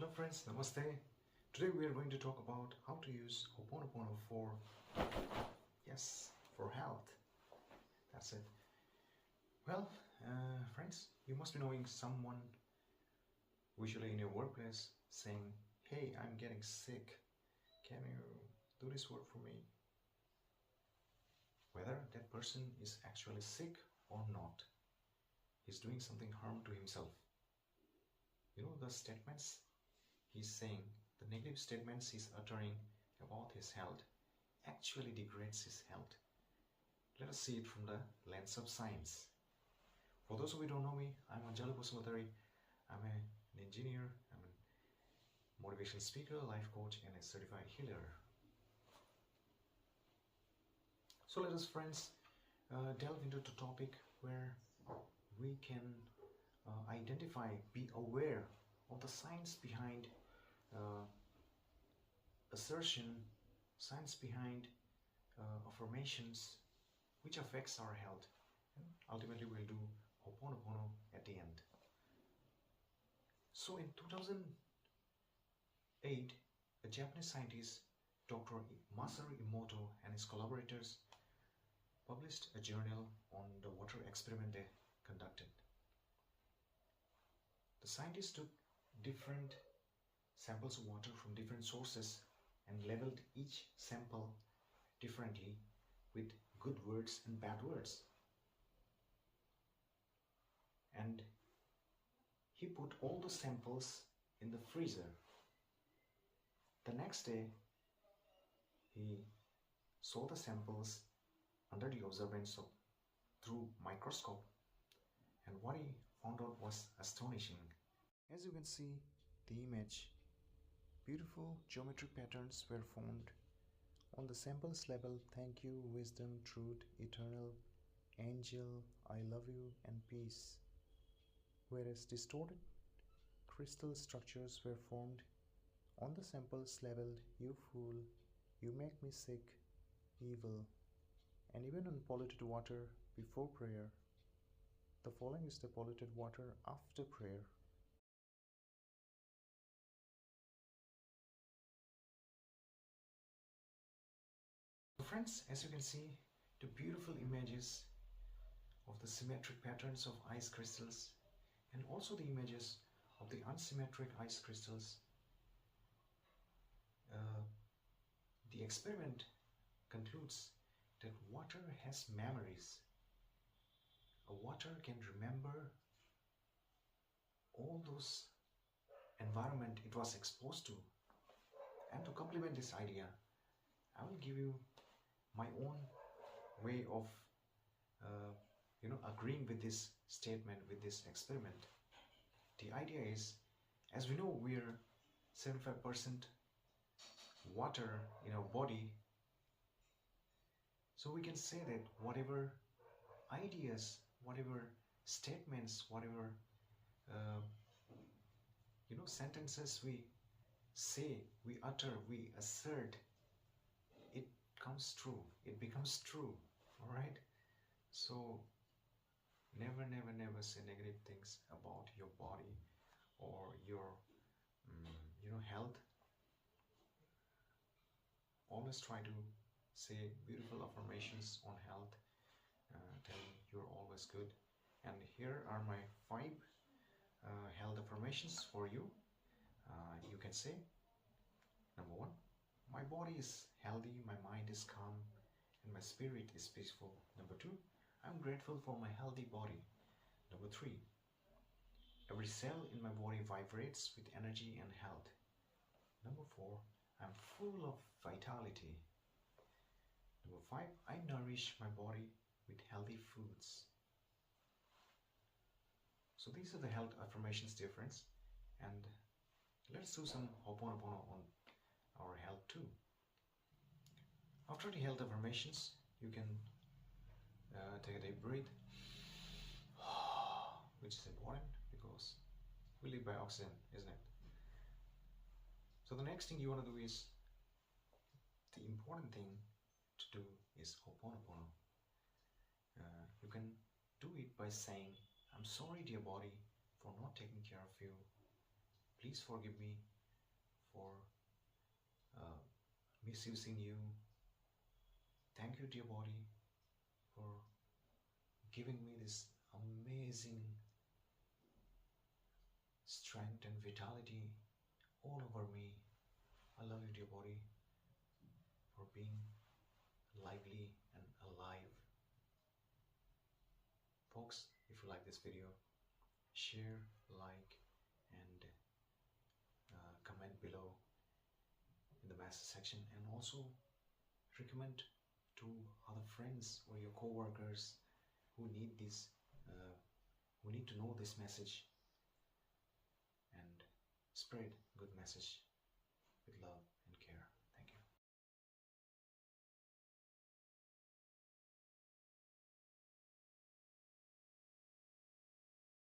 Hello friends, namaste. Today we are going to talk about how to use Hooponopono for health. That's it. Well, friends, you must be knowing someone, usually in your workplace, saying, "Hey, I'm getting sick. Can you do this work for me?" Whether that person is actually sick or not, he's doing something harm to himself. You know the statements he's saying, the negative statements he's uttering about his health actually degrades his health. Let us see it from the lens of science. For those who don't know me, I'm Anjalu. I'm an engineer, I'm a motivational speaker, life coach, and a certified healer. So let us, friends, delve into the topic where we can identify, be aware of the science behind assertion, science behind affirmations, which affects our health. And ultimately, we'll do Hooponopono at the end. So in 2008, a Japanese scientist, Dr. Masaru Emoto, and his collaborators published a journal on the water experiment they conducted. The scientists took different samples of water from different sources and labeled each sample differently with good words and bad words. And he put all the samples in the freezer. The next day, he saw the samples under the observance of through microscope, and what he found out was astonishing. As you can see the image, beautiful geometric patterns were found on the samples labeled "Thank you, Wisdom, Truth, Eternal, Angel, I Love You, and Peace," whereas distorted crystal structures were formed on the samples labeled "You Fool, You Make Me Sick, Evil," and even on polluted water before prayer. The following is the polluted water after prayer. Friends, as you can see, the beautiful images of the symmetric patterns of ice crystals and also the images of the unsymmetric ice crystals. The experiment concludes that water has memories. A water can remember all those environment it was exposed to. And to complement this idea, I will give you my own way of agreeing with this statement, with this experiment. The idea is, as we know, we're 75% water in our body, so we can say that whatever ideas, whatever statements, whatever sentences we say, we utter, we assert, it comes true, it becomes true. All right, so never say negative things about your body or your health. Always try to say beautiful affirmations on health, telling you're always good. And here are my 5 health affirmations for you. You can say, number 1, my body is healthy, my mind is calm, and my spirit is peaceful. Number 2, I'm grateful for my healthy body. Number 3, every cell in my body vibrates with energy and health. Number 4, I'm full of vitality. Number 5, I nourish my body with healthy foods. So these are the health affirmations, dear friends, and let's do some Hooponopono on our health too. After the health affirmations, you can take a deep breath, which is important because we live by oxygen, isn't it? So the next thing you want to do is, the important thing to do is Hooponopono. You can do it by saying, "I'm sorry, dear body, for not taking care of you. Please forgive me. for misusing you. Thank you, dear body, for giving me this amazing strength and vitality all over me. I love you, dear body, for being lively and alive. Folks, if you like this video, share, like, and comment below in the message section, and also recommend to other friends or your co-workers who need this, who need to know this message, and spread good message with love.